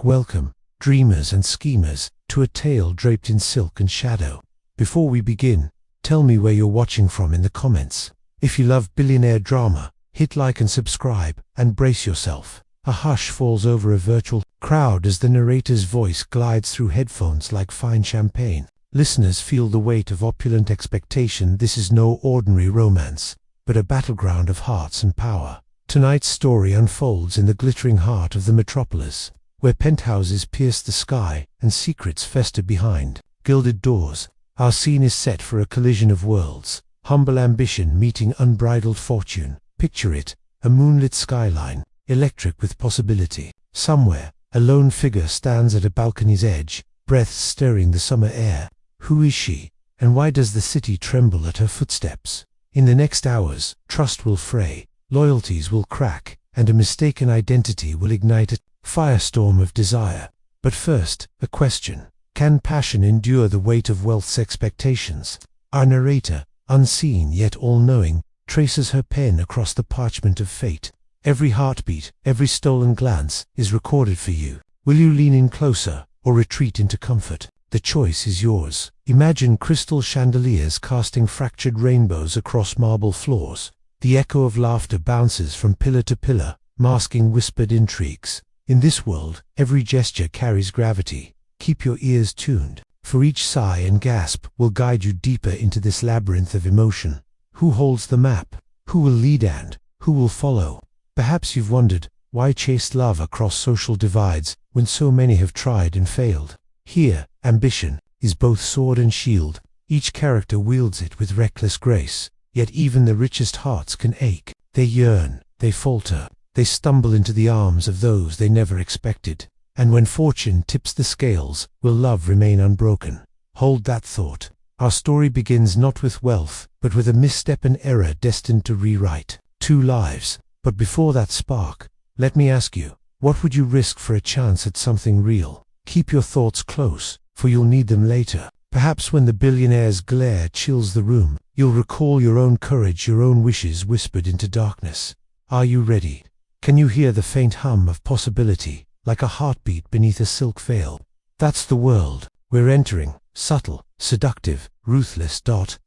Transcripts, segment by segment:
Welcome, dreamers and schemers, to a tale draped in silk and shadow. Before we begin, tell me where you're watching from in the comments. If you love billionaire drama, hit like and subscribe, and brace yourself. A hush falls over a virtual crowd as the narrator's voice glides through headphones like fine champagne. Listeners feel the weight of opulent expectation. This is no ordinary romance, but a battleground of hearts and power. Tonight's story unfolds in the glittering heart of the metropolis, where penthouses pierce the sky and secrets fester behind gilded doors. Our scene is set for a collision of worlds, humble ambition meeting unbridled fortune. Picture it, a moonlit skyline, electric with possibility. Somewhere, a lone figure stands at a balcony's edge, breath stirring the summer air. Who is she, and why does the city tremble at her footsteps? In the next hours, trust will fray, loyalties will crack, and a mistaken identity will ignite a firestorm of desire. But first, a question. Can passion endure the weight of wealth's expectations? Our narrator, unseen yet all-knowing, traces her pen across the parchment of fate. Every heartbeat, every stolen glance, is recorded for you. Will you lean in closer, or retreat into comfort? The choice is yours. Imagine crystal chandeliers casting fractured rainbows across marble floors. The echo of laughter bounces from pillar to pillar, masking whispered intrigues. In this world, every gesture carries gravity. Keep your ears tuned, for each sigh and gasp will guide you deeper into this labyrinth of emotion. Who holds the map? Who will lead and who will follow? Perhaps you've wondered, why chase love across social divides when so many have tried and failed? Here, ambition is both sword and shield. Each character wields it with reckless grace. Yet even the richest hearts can ache. They yearn, they falter, they stumble into the arms of those they never expected. And when fortune tips the scales, will love remain unbroken? Hold that thought. Our story begins not with wealth, but with a misstep and error destined to rewrite two lives. But before that spark, let me ask you, what would you risk for a chance at something real? Keep your thoughts close, for you'll need them later. Perhaps when the billionaire's glare chills the room, you'll recall your own courage, your own wishes whispered into darkness. Are you ready? Can you hear the faint hum of possibility, like a heartbeat beneath a silk veil? That's the world we're entering, subtle, seductive, ruthless.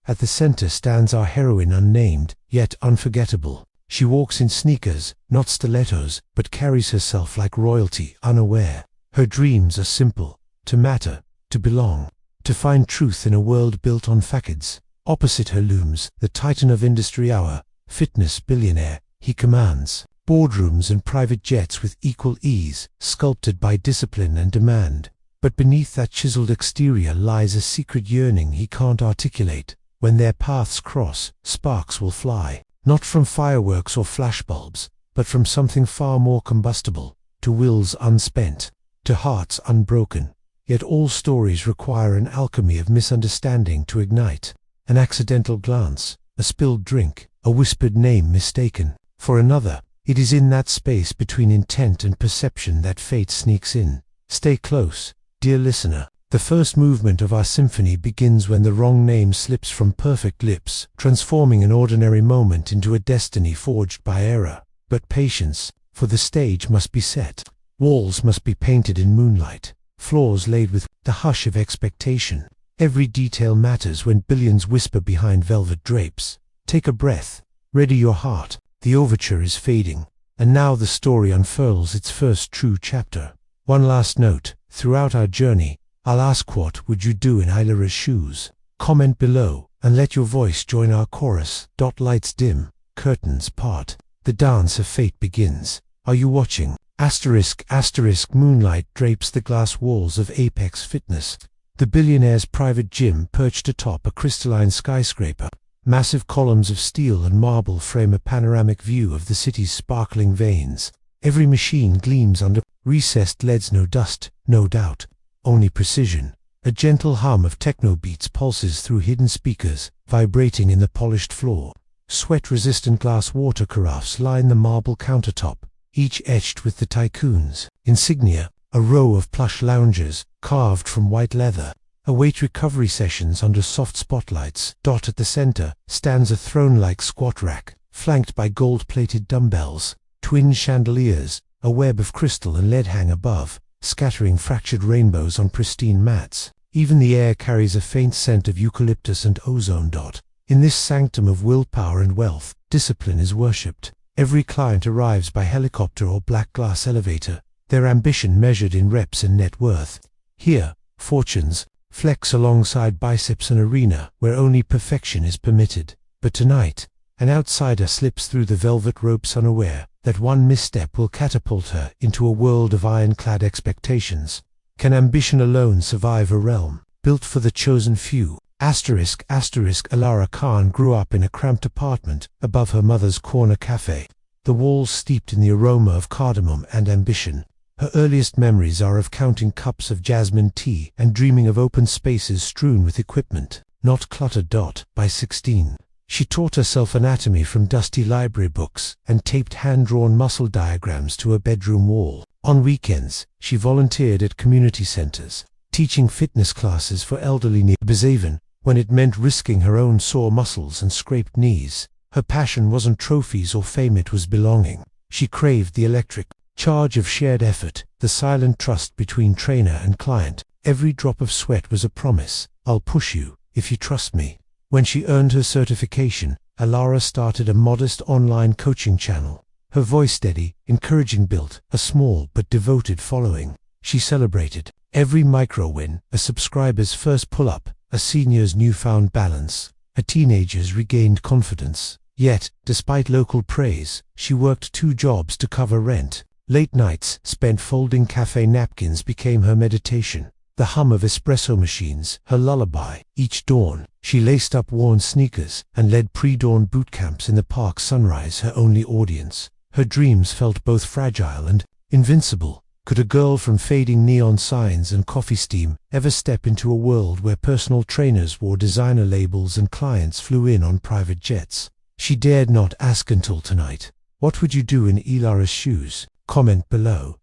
At the center stands our heroine, unnamed, yet unforgettable. She walks in sneakers, not stilettos, but carries herself like royalty, unaware. Her dreams are simple: to matter, to belong, to find truth in a world built on facades. Opposite her looms the titan of industry, our fitness billionaire. He commands boardrooms and private jets with equal ease, sculpted by discipline and demand. But beneath that chiseled exterior lies a secret yearning he can't articulate. When their paths cross, sparks will fly, not from fireworks or flashbulbs, but from something far more combustible, to wills unspent, to hearts unbroken. Yet all stories require an alchemy of misunderstanding to ignite. An accidental glance, a spilled drink, a whispered name mistaken for another. It is in that space between intent and perception that fate sneaks in. Stay close, dear listener. The first movement of our symphony begins when the wrong name slips from perfect lips, transforming an ordinary moment into a destiny forged by error. But patience, for the stage must be set. Walls must be painted in moonlight, floors laid with the hush of expectation. Every detail matters when billions whisper behind velvet drapes. Take a breath, ready your heart. The overture is fading, and now the story unfurls its first true chapter. One last note: throughout our journey, I'll ask, what would you do in Elara's shoes? Comment below, and let your voice join our chorus. Lights dim, curtains part. The dance of fate begins. Are you watching? Moonlight drapes the glass walls of Apex Fitness, the billionaire's private gym perched atop a crystalline skyscraper. Massive columns of steel and marble frame a panoramic view of the city's sparkling veins. Every machine gleams under recessed leads. No dust, no doubt, only precision. A gentle hum of techno beats pulses through hidden speakers, vibrating in the polished floor. Sweat-resistant glass water carafes line the marble countertop, each etched with the tycoon's insignia. A row of plush loungers, carved from white leather, await recovery sessions under soft spotlights. At the center stands a throne-like squat rack, flanked by gold-plated dumbbells. Twin chandeliers, a web of crystal and lead hang above, scattering fractured rainbows on pristine mats. Even the air carries a faint scent of eucalyptus and ozone dot. In this sanctum of willpower and wealth, discipline is worshipped. Every client arrives by helicopter or black glass elevator, their ambition measured in reps and net worth. Here, fortunes flex alongside biceps, an arena where only perfection is permitted. But tonight, an outsider slips through the velvet ropes unaware that one misstep will catapult her into a world of ironclad expectations. Can ambition alone survive a realm built for the chosen few? Elara Khan grew up in a cramped apartment above her mother's corner cafe, the walls steeped in the aroma of cardamom and ambition. Her earliest memories are of counting cups of jasmine tea and dreaming of open spaces strewn with equipment, not cluttered. By 16, she taught herself anatomy from dusty library books and taped hand-drawn muscle diagrams to her bedroom wall. On weekends, she volunteered at community centers, teaching fitness classes for elderly neighbors. Even when it meant risking her own sore muscles and scraped knees, her passion wasn't trophies or fame, it was belonging. She craved the electric charge of shared effort, the silent trust between trainer and client. Every drop of sweat was a promise. I'll push you, if you trust me. When she earned her certification, Elara started a modest online coaching channel. Her voice steady, encouraging, built a small but devoted following. She celebrated every micro-win, a subscriber's first pull-up, a senior's newfound balance, a teenager's regained confidence. Yet, despite local praise, she worked 2 jobs to cover rent. Late nights spent folding cafe napkins became her meditation. The hum of espresso machines, her lullaby. Each dawn, she laced up worn sneakers and led pre-dawn boot camps in the park. Sunrise, her only audience. Her dreams felt both fragile and invincible. Could a girl from fading neon signs and coffee steam ever step into a world where personal trainers wore designer labels and clients flew in on private jets? She dared not ask until tonight. What would you do in Elara's shoes? Comment below.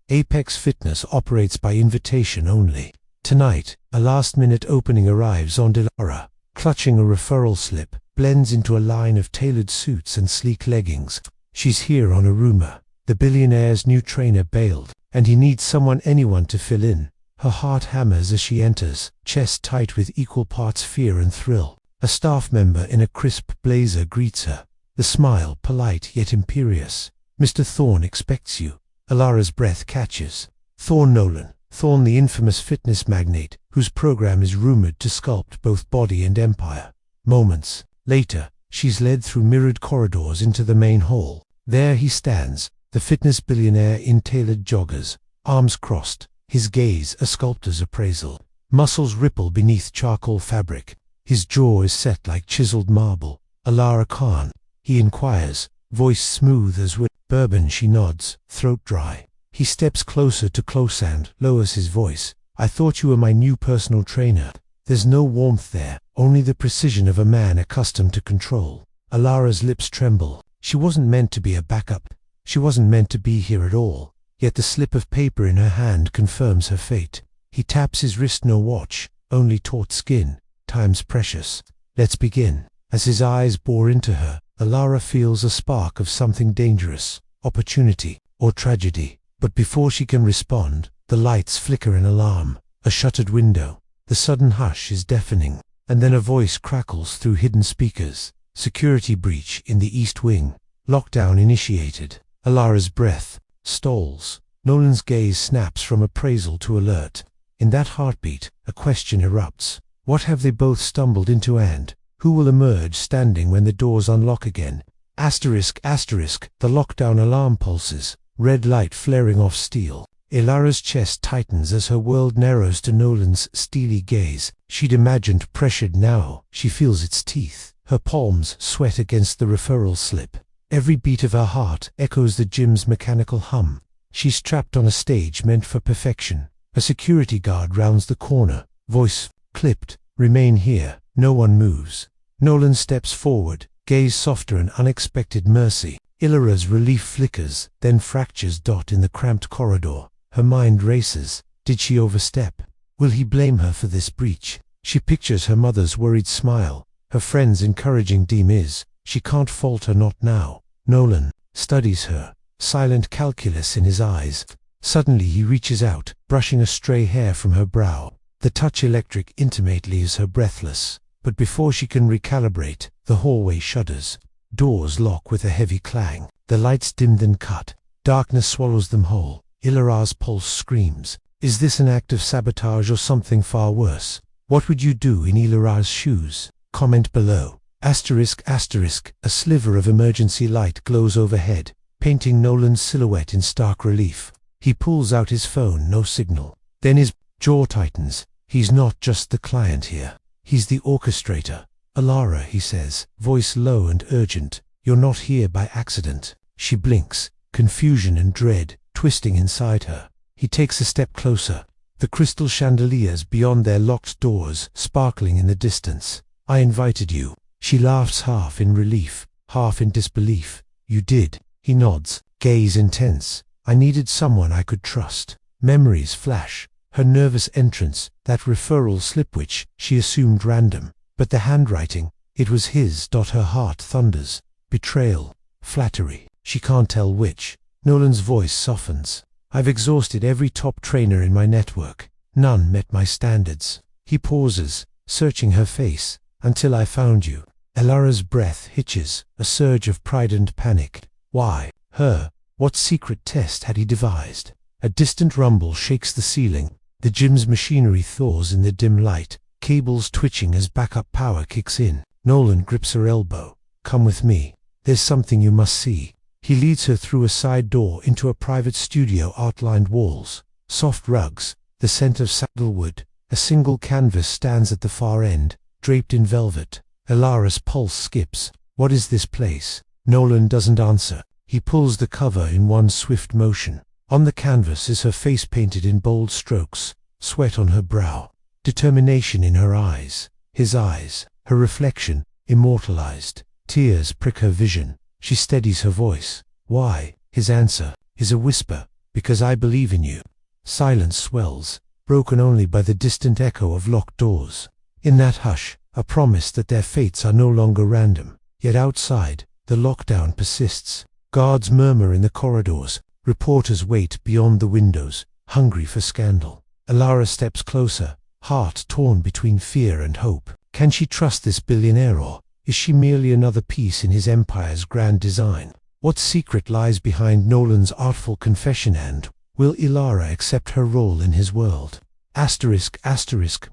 Apex Fitness operates by invitation only. Tonight, a last-minute opening arrives on Elara. Clutching a referral slip, blends into a line of tailored suits and sleek leggings. She's here on a rumor. The billionaire's new trainer bailed, and he needs anyone to fill in. Her heart hammers as she enters, chest tight with equal parts fear and thrill. A staff member in a crisp blazer greets her, the smile polite yet imperious. Mr. Thorne expects you. Elara's breath catches. Nolan Thorne, the infamous fitness magnate, whose program is rumored to sculpt both body and empire. Moments later, she's led through mirrored corridors into the main hall. There he stands, the fitness billionaire in tailored joggers, arms crossed, his gaze a sculptor's appraisal. Muscles ripple beneath charcoal fabric. His jaw is set like chiseled marble. Elara Khan, he inquires, voice smooth as wood. Bourbon, she nods, throat dry. He steps closer to close and lowers his voice. I thought you were my new personal trainer. There's no warmth there, only the precision of a man accustomed to control. Elara's lips tremble. She wasn't meant to be a backup. She wasn't meant to be here at all. Yet the slip of paper in her hand confirms her fate. He taps his wrist. No watch, only taut skin. Time's precious. Let's begin. As his eyes bore into her, Elara feels a spark of something dangerous, opportunity, or tragedy. But before she can respond, the lights flicker in alarm. A shuttered window. The sudden hush is deafening, and then a voice crackles through hidden speakers. Security breach in the East Wing. Lockdown initiated. Elara's breath stalls. Nolan's gaze snaps from appraisal to alert. In that heartbeat, a question erupts. What have they both stumbled into, and who will emerge standing when the doors unlock again? The lockdown alarm pulses, red light flaring off steel. Elara's chest tightens as her world narrows to Nolan's steely gaze. She'd imagined pressured, now she feels its teeth. Her palms sweat against the referral slip. Every beat of her heart echoes the gym's mechanical hum. She's trapped on a stage meant for perfection. A security guard rounds the corner, voice clipped, remain here, no one moves. Nolan steps forward, gaze softer, an unexpected mercy. Elara's relief flickers, then fractures. In the cramped corridor, her mind races. Did she overstep? Will he blame her for this breach? She pictures her mother's worried smile, her friends' encouraging deem is, she can't falter, not now. Nolan, studies her, silent calculus in his eyes. Suddenly he reaches out, brushing a stray hair from her brow. The touch electric intimate leaves her breathless, but before she can recalibrate, the hallway shudders. Doors lock with a heavy clang. The lights dim then cut. Darkness swallows them whole. Elara's pulse screams. Is this an act of sabotage or something far worse? What would you do in Elara's shoes? Comment below. ****. A sliver of emergency light glows overhead, painting Nolan's silhouette in stark relief. He pulls out his phone, no signal. Then his jaw tightens. He's not just the client here. He's the orchestrator. Elara, he says, voice low and urgent, you're not here by accident. She blinks, confusion and dread twisting inside her. He takes a step closer, the crystal chandeliers beyond their locked doors sparkling in the distance. I invited you. She laughs, half in relief, half in disbelief. You did. He nods, gaze intense. I needed someone I could trust. Memories flash. Her nervous entrance, that referral slip which she assumed random. But the handwriting, it was his. Her heart thunders. Betrayal, flattery, she can't tell which. Nolan's voice softens. I've exhausted every top trainer in my network. None met my standards. He pauses, searching her face. Until I found you. Elara's breath hitches, a surge of pride and panic. Why? Her? What secret test had he devised? A distant rumble shakes the ceiling. The gym's machinery thaws in the dim light, cables twitching as backup power kicks in. Nolan grips her elbow. Come with me. There's something you must see. He leads her through a side door into a private studio, outlined walls, soft rugs, the scent of sandalwood. A single canvas stands at the far end, draped in velvet. Elara's pulse skips. What is this place? Nolan doesn't answer. He pulls the cover in one swift motion. On the canvas is her face painted in bold strokes, sweat on her brow, determination in her eyes. His eyes, her reflection, immortalized. Tears prick her vision. She steadies her voice. Why? His answer is a whisper. Because I believe in you. Silence swells, broken only by the distant echo of locked doors. In that hush, a promise that their fates are no longer random. Yet outside, the lockdown persists. Guards murmur in the corridors. Reporters wait beyond the windows, hungry for scandal. Elara steps closer, heart torn between fear and hope. Can she trust this billionaire, or is she merely another piece in his empire's grand design? What secret lies behind Nolan's artful confession, and will Elara accept her role in his world?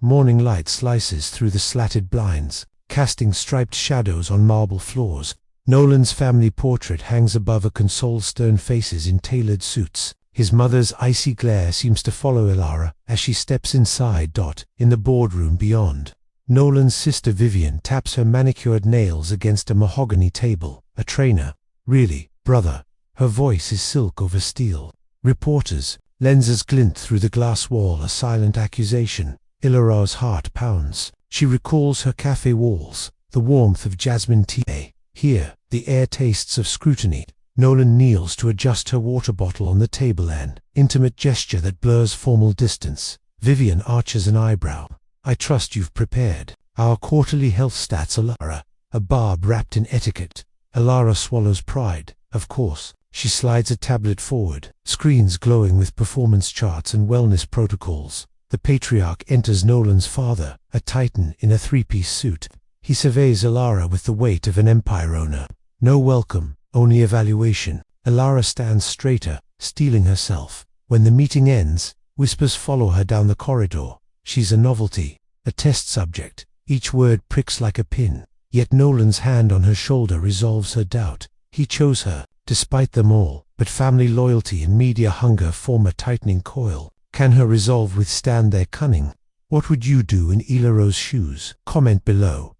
Morning light slices through the slatted blinds, casting striped shadows on marble floors. Nolan's family portrait hangs above a console, stern faces in tailored suits. His mother's icy glare seems to follow Elara as she steps inside. In the boardroom beyond, Nolan's sister Vivian taps her manicured nails against a mahogany table. A trainer? Really, brother? Her voice is silk over steel. Reporters, lenses glint through the glass wall, a silent accusation. Elara's heart pounds. She recalls her cafe walls, the warmth of jasmine tea. Here, the air tastes of scrutiny. Nolan kneels to adjust her water bottle on the table, an intimate gesture that blurs formal distance. Vivian arches an eyebrow. I trust you've prepared our quarterly health stats, Elara, a barb wrapped in etiquette. Elara swallows pride. Of course. She slides a tablet forward, screens glowing with performance charts and wellness protocols. The patriarch enters. Nolan's father, a titan in a three-piece suit. He surveys Elara with the weight of an empire owner. No welcome, only evaluation. Elara stands straighter, steeling herself. When the meeting ends, whispers follow her down the corridor. She's a novelty, a test subject. Each word pricks like a pin. Yet Nolan's hand on her shoulder resolves her doubt. He chose her, despite them all, but family loyalty and media hunger form a tightening coil. Can her resolve withstand their cunning? What would you do in Elara's shoes? Comment below.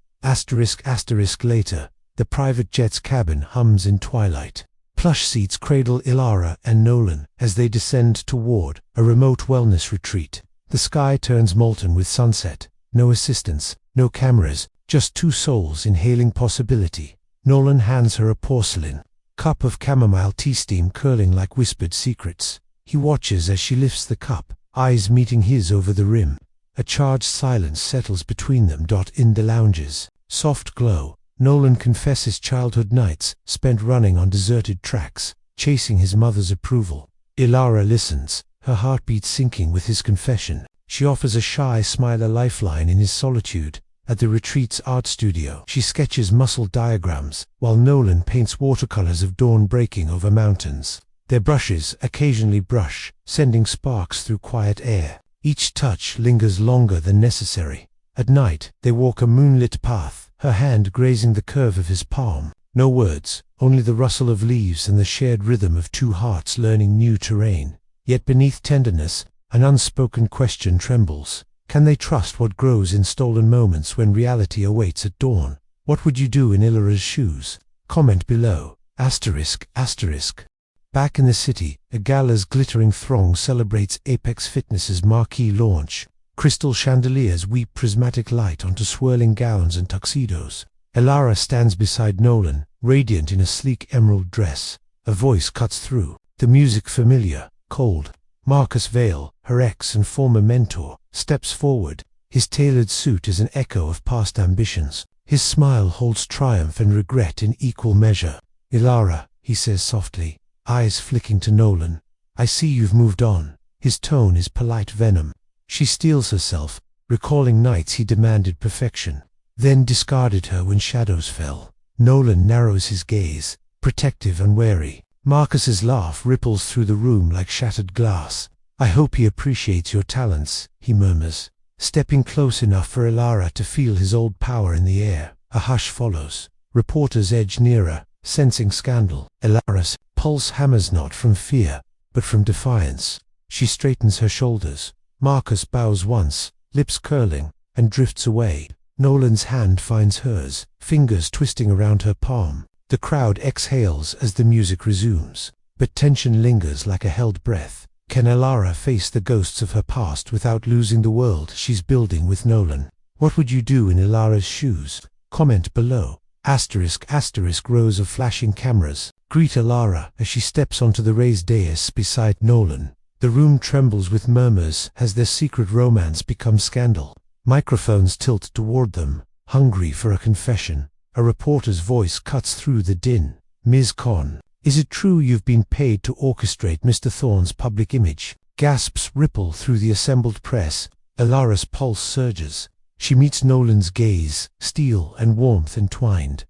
Later, the private jet's cabin hums in twilight. Plush seats cradle Elara and Nolan as they descend toward a remote wellness retreat. The sky turns molten with sunset. No assistants, no cameras, just two souls inhaling possibility. Nolan hands her a porcelain cup of chamomile tea, steam curling like whispered secrets. He watches as she lifts the cup, eyes meeting his over the rim. A charged silence settles between them. In the lounges, soft glow, Nolan confesses childhood nights spent running on deserted tracks, chasing his mother's approval. Elara listens, her heartbeat sinking with his confession. She offers a shy smile, a lifeline in his solitude. At the retreat's art studio, she sketches muscle diagrams, while Nolan paints watercolors of dawn breaking over mountains. Their brushes occasionally brush, sending sparks through quiet air. Each touch lingers longer than necessary. At night, they walk a moonlit path, her hand grazing the curve of his palm. No words, only the rustle of leaves and the shared rhythm of two hearts learning new terrain. Yet beneath tenderness, an unspoken question trembles. Can they trust what grows in stolen moments when reality awaits at dawn? What would you do in Elara's shoes? Comment below. ****. Back in the city, a gala's glittering throng celebrates Apex Fitness's marquee launch. Crystal chandeliers weep prismatic light onto swirling gowns and tuxedos. Elara stands beside Nolan, radiant in a sleek emerald dress. A voice cuts through, the music familiar, cold. Marcus Vale, her ex and former mentor, steps forward. His tailored suit is an echo of past ambitions. His smile holds triumph and regret in equal measure. "Elara," he says softly, eyes flicking to Nolan. "I see you've moved on." His tone is polite venom. She steels herself, recalling nights he demanded perfection, then discarded her when shadows fell. Nolan narrows his gaze, protective and wary. Marcus's laugh ripples through the room like shattered glass. "I hope he appreciates your talents," he murmurs, stepping close enough for Elara to feel his old power in the air. A hush follows. Reporters edge nearer, sensing scandal. Elara's pulse hammers not from fear, but from defiance. She straightens her shoulders. Marcus bows once, lips curling, and drifts away. Nolan's hand finds hers, fingers twisting around her palm. The crowd exhales as the music resumes, but tension lingers like a held breath. Can Elara face the ghosts of her past without losing the world she's building with Nolan? What would you do in Elara's shoes? Comment below. **** Rows of flashing cameras greet Elara as she steps onto the raised dais beside Nolan. The room trembles with murmurs as their secret romance becomes scandal. Microphones tilt toward them, hungry for a confession. A reporter's voice cuts through the din. "Ms. Khan, is it true you've been paid to orchestrate Mr. Thorne's public image?" Gasps ripple through the assembled press. Elara's pulse surges. She meets Nolan's gaze, steel and warmth entwined.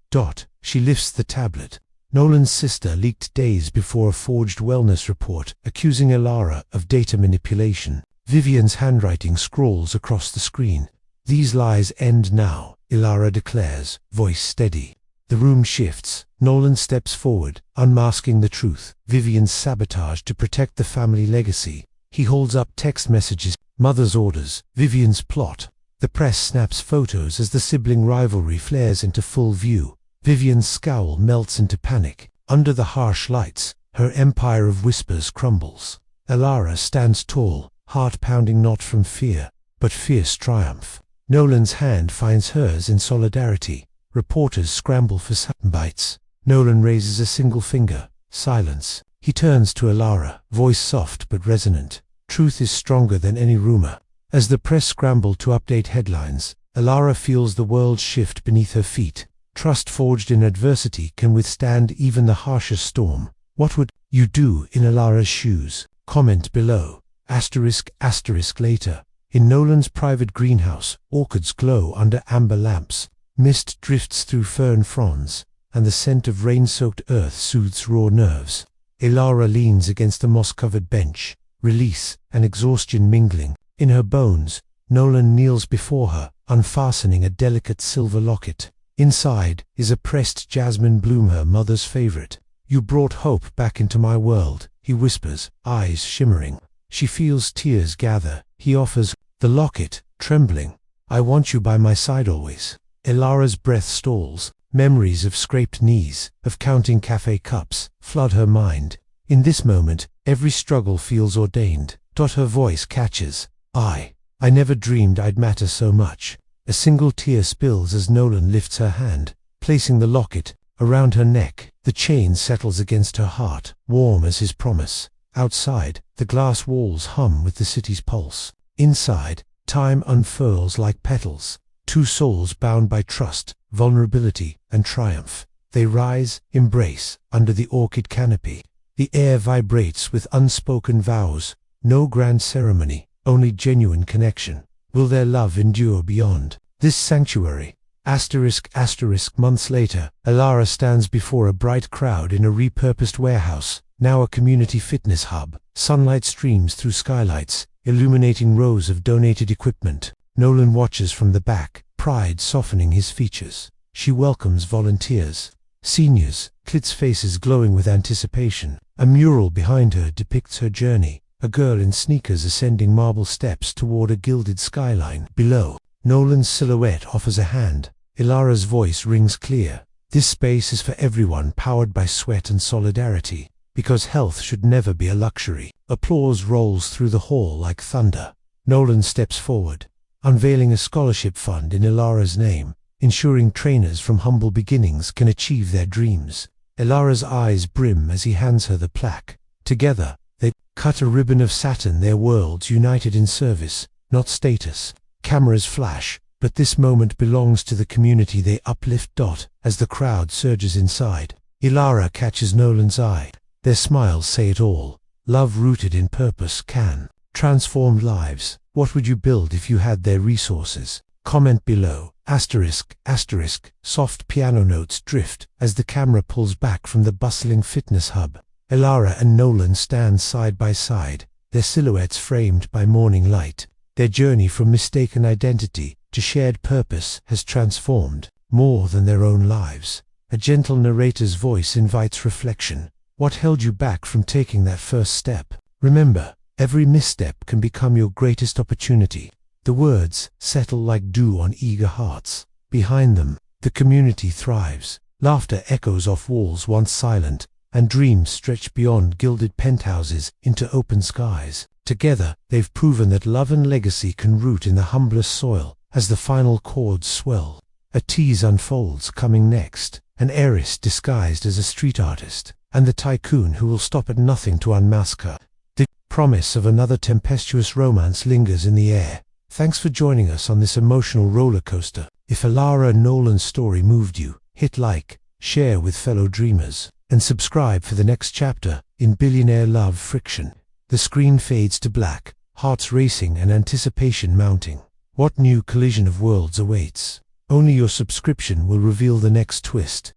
She lifts the tablet. Nolan's sister leaked days before a forged wellness report accusing Elara of data manipulation. Vivian's handwriting scrawls across the screen. "These lies end now," Elara declares, voice steady. The room shifts. Nolan steps forward, unmasking the truth. Vivian's sabotage to protect the family legacy. He holds up text messages, mother's orders, Vivian's plot. The press snaps photos as the sibling rivalry flares into full view. Vivian's scowl melts into panic. Under the harsh lights, her empire of whispers crumbles. Elara stands tall, heart pounding not from fear, but fierce triumph. Nolan's hand finds hers in solidarity. Reporters scramble for soundbites. Nolan raises a single finger. Silence. He turns to Elara, voice soft but resonant. "Truth is stronger than any rumor." As the press scramble to update headlines, Elara feels the world shift beneath her feet. Trust forged in adversity can withstand even the harshest storm. What would you do in Elara's shoes? Comment below. **** Later. In Nolan's private greenhouse, orchids glow under amber lamps. Mist drifts through fern fronds, and the scent of rain-soaked earth soothes raw nerves. Elara leans against a moss-covered bench, release and exhaustion mingling. In her bones, Nolan kneels before her, unfastening a delicate silver locket. Inside is a pressed jasmine bloom, her mother's favorite. "You brought hope back into my world," he whispers, eyes shimmering. She feels tears gather. He offers the locket, trembling. "I want you by my side always." Elara's breath stalls. Memories of scraped knees, of counting cafe cups, flood her mind. In this moment, every struggle feels ordained. Her voice catches. I never dreamed I'd matter so much." A single tear spills as Nolan lifts her hand, placing the locket around her neck. The chain settles against her heart, warm as his promise. Outside, the glass walls hum with the city's pulse. Inside, time unfurls like petals. two souls bound by trust, vulnerability, and triumph. They rise, embrace, under the orchid canopy. The air vibrates with unspoken vows, no grand ceremony, only genuine connection. Will their love endure beyond this sanctuary? Months later, Elara stands before a bright crowd in a repurposed warehouse, now a community fitness hub. Sunlight streams through skylights, illuminating rows of donated equipment. Nolan watches from the back, pride softening his features. She welcomes volunteers, seniors, kids' faces glowing with anticipation. A mural behind her depicts her journey, a girl in sneakers ascending marble steps toward a gilded skyline. Below, Nolan's silhouette offers a hand. Elara's voice rings clear. This space is for everyone, powered by sweat and solidarity. Because health should never be a luxury. Applause rolls through the hall like thunder. Nolan steps forward, unveiling a scholarship fund in Elara's name, ensuring trainers from humble beginnings can achieve their dreams. Elara's eyes brim as he hands her the plaque. Together, they cut a ribbon of satin, their worlds united in service, not status. Cameras flash, but this moment belongs to the community they uplift. As the crowd surges inside, Elara catches Nolan's eye. Their smiles say it all. Love rooted in purpose can transform lives. What would you build if you had their resources? Comment below. Soft piano notes drift as the camera pulls back from the bustling fitness hub. Elara and Nolan stand side by side, their silhouettes framed by morning light. Their journey from mistaken identity to shared purpose has transformed more than their own lives. A gentle narrator's voice invites reflection. What held you back from taking that first step? Remember, every misstep can become your greatest opportunity. The words settle like dew on eager hearts. Behind them, the community thrives. Laughter echoes off walls once silent, and dreams stretch beyond gilded penthouses into open skies. Together, they've proven that love and legacy can root in the humblest soil. As the final chords swell, a tease unfolds. Coming next, an heiress disguised as a street artist, and the tycoon who will stop at nothing to unmask her. The promise of another tempestuous romance lingers in the air. Thanks for joining us on this emotional roller coaster. If Elara and Nolan's story moved you, hit like, share with fellow dreamers, and subscribe for the next chapter in Billionaire Love Friction. The screen fades to black, hearts racing and anticipation mounting. What new collision of worlds awaits? Only your subscription will reveal the next twist.